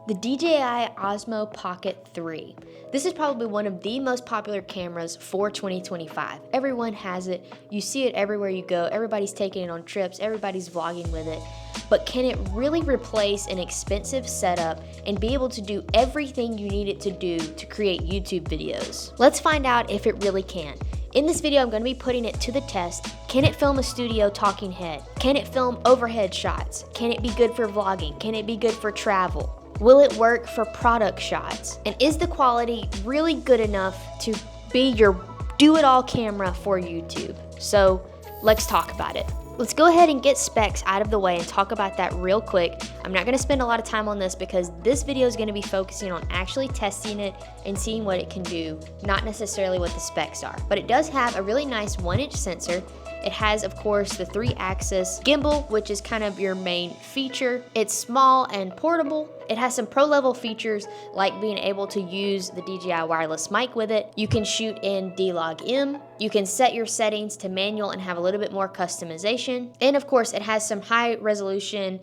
The DJI Osmo Pocket 3. This is probably one of the most popular cameras for 2025. Everyone has it. You see it everywhere you go. Everybody's taking it on trips. Everybody's vlogging with it. But can it really replace an expensive setup and be able to do everything you need it to do to create YouTube videos? Let's find out if it really can. In this video, I'm going to be putting it to the test. Can it film a studio talking head? Can it film overhead shots? Can it be good for vlogging? Can it be good for travel? Will it work for product shots? And is the quality really good enough to be your do-it-all camera for YouTube? So let's talk about it. Let's go ahead and get specs out of the way and talk about that real quick. I'm not gonna spend a lot of time on this because this video is gonna be focusing on actually testing it and seeing what it can do, not necessarily what the specs are. But it does have a really nice 1-inch sensor. It has, of course, the 3-axis gimbal, which is kind of your main feature. It's small and portable. It has some pro-level features like being able to use the DJI wireless mic with it. You can shoot in D-Log-M. You can set your settings to manual and have a little bit more customization. And of course, it has some high resolution,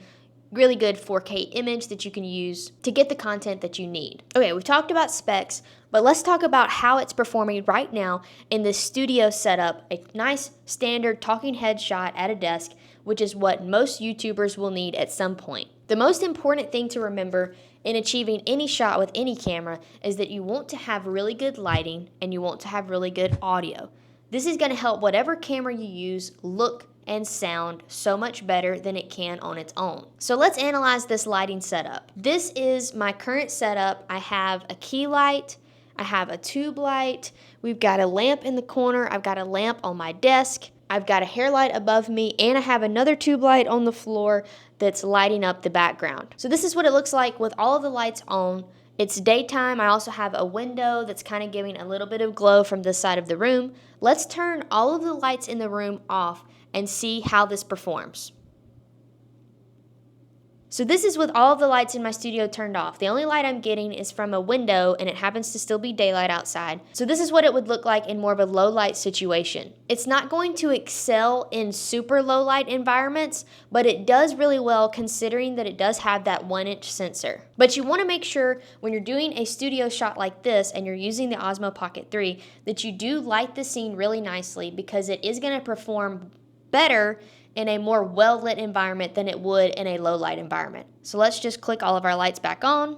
really good 4K image that you can use to get the content that you need. Okay, we've talked about specs, but let's talk about how it's performing right now in this studio setup, a nice standard talking head shot at a desk, which is what most YouTubers will need at some point. The most important thing to remember in achieving any shot with any camera is that you want to have really good lighting and you want to have really good audio. This is going to help whatever camera you use look and sound so much better than it can on its own. So let's analyze this lighting setup. This is my current setup. I have a key light, I have a tube light, we've got a lamp in the corner, I've got a lamp on my desk, I've got a hair light above me, and I have another tube light on the floor that's lighting up the background. So this is what it looks like with all of the lights on. It's daytime. I also have a window that's kind of giving a little bit of glow from this side of the room. Let's turn all of the lights in the room off and see how this performs. So this is with all of the lights in my studio turned off. The only light I'm getting is from a window and it happens to still be daylight outside. So this is what it would look like in more of a low light situation. It's not going to excel in super low light environments, but it does really well considering that it does have that 1-inch sensor. But you want to make sure when you're doing a studio shot like this and you're using the Osmo Pocket 3 that you do light the scene really nicely because it is going to perform better in a more well-lit environment than it would in a low-light environment. So let's just click all of our lights back on,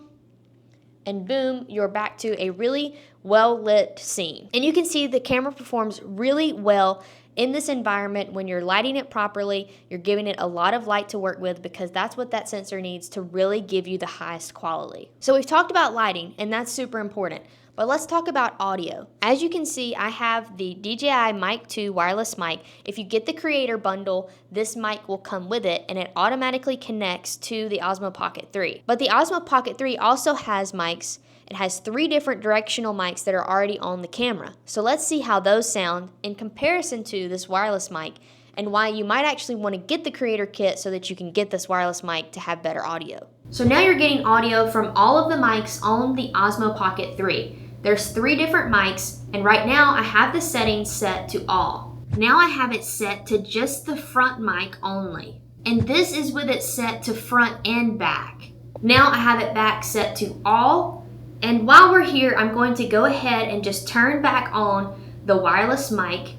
and boom, you're back to a really well-lit scene. And you can see the camera performs really well in this environment when you're lighting it properly. You're giving it a lot of light to work with because that's what that sensor needs to really give you the highest quality. So we've talked about lighting, and that's super important. But let's talk about audio. As you can see, I have the DJI Mic 2 wireless mic. If you get the creator bundle, this mic will come with it and it automatically connects to the Osmo Pocket 3. But the Osmo Pocket 3 also has mics. It has 3 different directional mics that are already on the camera. So let's see how those sound in comparison to this wireless mic and why you might actually want to get the creator kit so that you can get this wireless mic to have better audio. So now you're getting audio from all of the mics on the Osmo Pocket 3. There's 3 different mics, and right now I have the settings set to all. Now I have it set to just the front mic only. And this is with it set to front and back. Now I have it back set to all. And while we're here, I'm going to go ahead and just turn back on the wireless mic,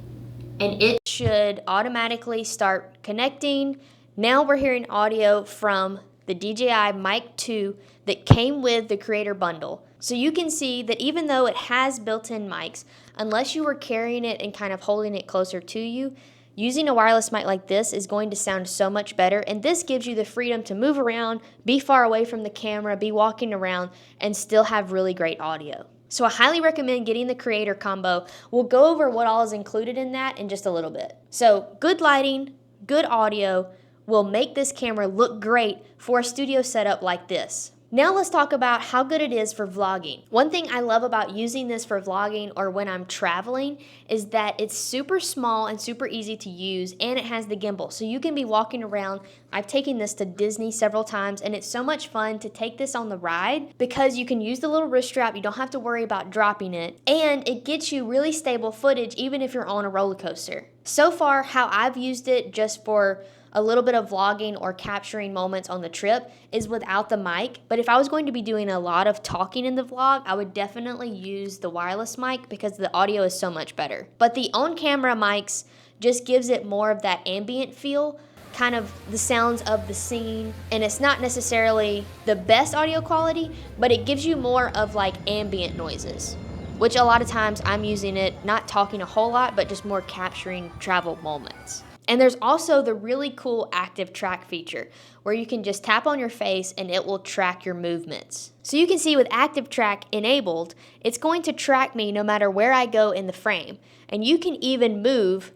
and it should automatically start connecting. Now we're hearing audio from the DJI Mic 2 that came with the creator bundle. So you can see that even though it has built-in mics, unless you were carrying it and kind of holding it closer to you, using a wireless mic like this is going to sound so much better. And this gives you the freedom to move around, be far away from the camera, be walking around, and still have really great audio. So I highly recommend getting the creator combo. We'll go over what all is included in that in just a little bit. So good lighting, good audio will make this camera look great for a studio setup like this. Now let's talk about how good it is for vlogging. One thing I love about using this for vlogging or when I'm traveling is that it's super small and super easy to use, and it has the gimbal. So you can be walking around. I've taken this to Disney several times, and it's so much fun to take this on the ride because you can use the little wrist strap. You don't have to worry about dropping it, and it gets you really stable footage even if you're on a roller coaster. So far, how I've used it just for a little bit of vlogging or capturing moments on the trip is without the mic. But if I was going to be doing a lot of talking in the vlog, I would definitely use the wireless mic because the audio is so much better. But the on-camera mics just gives it more of that ambient feel, kind of the sounds of the scene, and it's not necessarily the best audio quality, but it gives you more of like ambient noises, which a lot of times I'm using it not talking a whole lot, but just more capturing travel moments. And there's also the really cool active track feature where you can just tap on your face and it will track your movements. So you can see with active track enabled, it's going to track me no matter where I go in the frame. And you can even move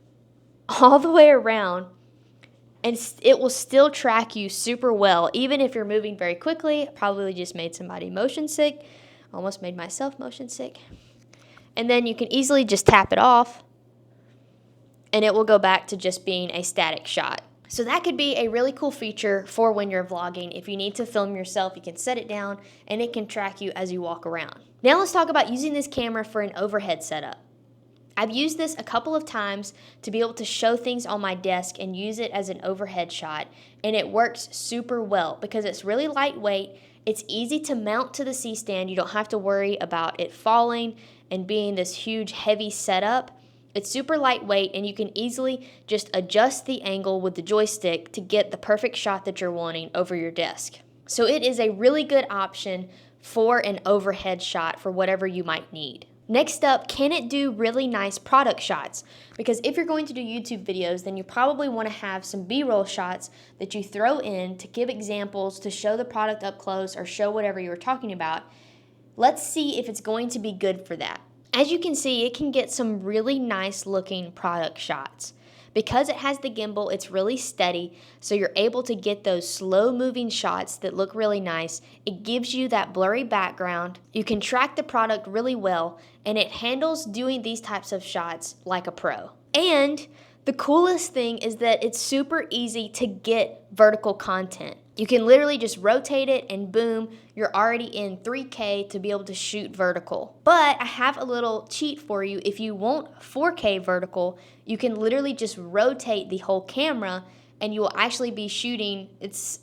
all the way around and it will still track you super well, even if you're moving very quickly. Probably just made somebody motion sick. Almost made myself motion sick. And then you can easily just tap it off and it will go back to just being a static shot. So that could be a really cool feature for when you're vlogging. If you need to film yourself, you can set it down and it can track you as you walk around. Now let's talk about using this camera for an overhead setup. I've used this a couple of times to be able to show things on my desk and use it as an overhead shot, and it works super well because it's really lightweight, it's easy to mount to the C-stand, you don't have to worry about it falling and being this huge heavy setup. It's super lightweight and you can easily just adjust the angle with the joystick to get the perfect shot that you're wanting over your desk. So it is a really good option for an overhead shot for whatever you might need. Next up, can it do really nice product shots? Because if you're going to do YouTube videos, then you probably want to have some B-roll shots that you throw in to give examples, to show the product up close or show whatever you were talking about. Let's see if it's going to be good for that. As you can see, it can get some really nice looking product shots. Because it has the gimbal, it's really steady, so you're able to get those slow moving shots that look really nice. It gives you that blurry background. You can track the product really well, and it handles doing these types of shots like a pro. And the coolest thing is that it's super easy to get vertical content. You can literally just rotate it and boom, you're already in 3K to be able to shoot vertical. But I have a little cheat for you. If you want 4K vertical, you can literally just rotate the whole camera and you will actually be shooting, it's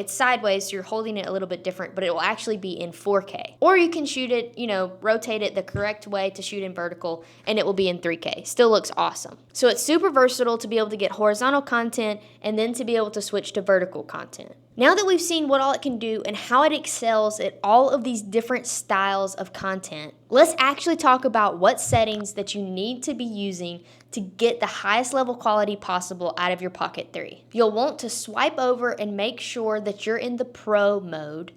sideways, so you're holding it a little bit different, but it will actually be in 4K. Or you can shoot it, rotate it the correct way to shoot in vertical, and it will be in 3K. Still looks awesome. So it's super versatile to be able to get horizontal content and then to be able to switch to vertical content. Now that we've seen what all it can do and how it excels at all of these different styles of content, let's actually talk about what settings that you need to be using to get the highest level quality possible out of your Pocket 3. You'll want to swipe over and make sure that you're in the Pro mode,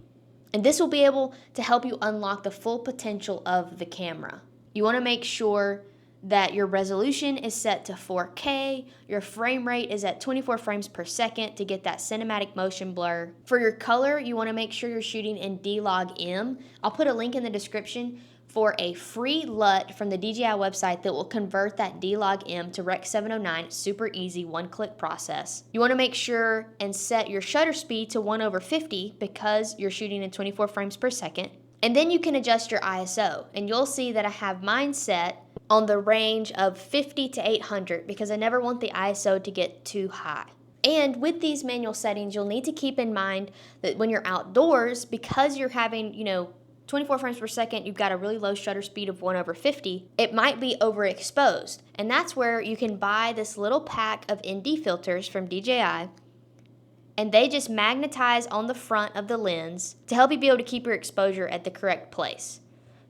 and this will be able to help you unlock the full potential of the camera. You want to make sure that your resolution is set to 4K, your frame rate is at 24 frames per second to get that cinematic motion blur. For your color, you want to make sure you're shooting in D-Log-M. I'll put a link in the description for a free LUT from the DJI website that will convert that D-Log-M to Rec 709. Super easy, one-click process. You want to make sure and set your shutter speed to 1/50 because you're shooting in 24 frames per second. And then you can adjust your ISO, and you'll see that I have mine set on the range of 50 to 800 because I never want the ISO to get too high. And with these manual settings, you'll need to keep in mind that when you're outdoors, because you're having, 24 frames per second, you've got a really low shutter speed of 1/50, it might be overexposed. And that's where you can buy this little pack of ND filters from DJI, and they just magnetize on the front of the lens to help you be able to keep your exposure at the correct place.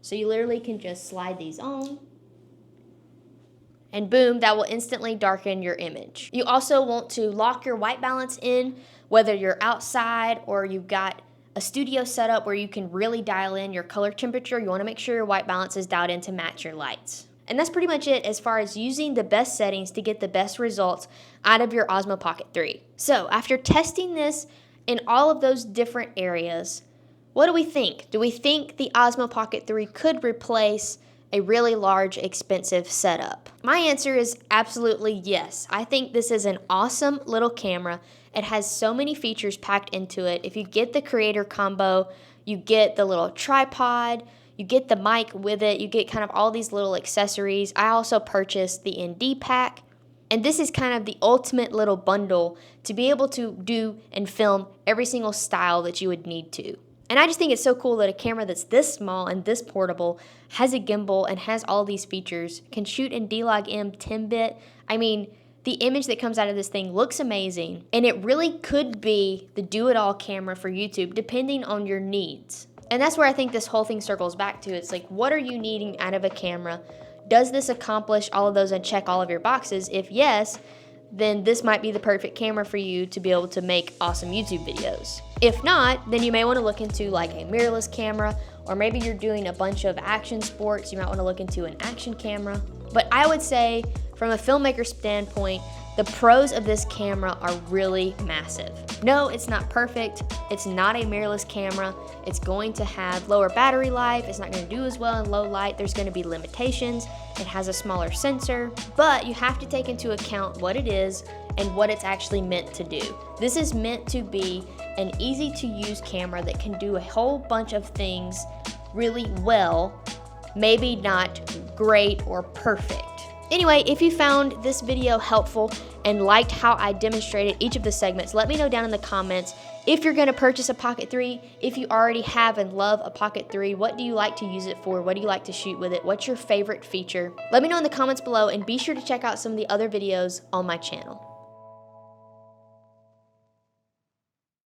So you literally can just slide these on, and boom, that will instantly darken your image. You also want to lock your white balance in, whether you're outside or you've got a studio setup where you can really dial in your color temperature. You want to make sure your white balance is dialed in to match your lights. And that's pretty much it as far as using the best settings to get the best results out of your Osmo Pocket 3. So after testing this in all of those different areas, what do we think? Do we think the Osmo Pocket 3 could replace a really large, expensive setup? My answer is absolutely yes. I think this is an awesome little camera. It has so many features packed into it. If you get the creator combo, you get the little tripod, you get the mic with it, you get kind of all these little accessories. I also purchased the ND pack, And this is kind of the ultimate little bundle to be able to do and film every single style that you would need to. And I just think it's so cool that a camera that's this small and this portable has a gimbal and has all these features, can shoot in D-Log-M 10-bit. I mean, the image that comes out of this thing looks amazing, and it really could be the do-it-all camera for YouTube depending on your needs. And that's where I think this whole thing circles back to. It's like, what are you needing out of a camera? Does this accomplish all of those and check all of your boxes? If yes, then this might be the perfect camera for you to be able to make awesome YouTube videos. If not, then you may want to look into like a mirrorless camera, or maybe you're doing a bunch of action sports, you might want to look into an action camera. But I would say, from a filmmaker standpoint, the pros of this camera are really massive. No, it's not perfect. It's not a mirrorless camera. It's going to have lower battery life. It's not going to do as well in low light. There's going to be limitations. It has a smaller sensor, but you have to take into account what it is and what it's actually meant to do. This is meant to be an easy to use camera that can do a whole bunch of things really well, maybe not great or perfect. Anyway, if you found this video helpful and liked how I demonstrated each of the segments, let me know down in the comments if you're going to purchase a Pocket 3, if you already have and love a Pocket 3, what do you like to use it for? What do you like to shoot with it? What's your favorite feature? Let me know in the comments below, and be sure to check out some of the other videos on my channel.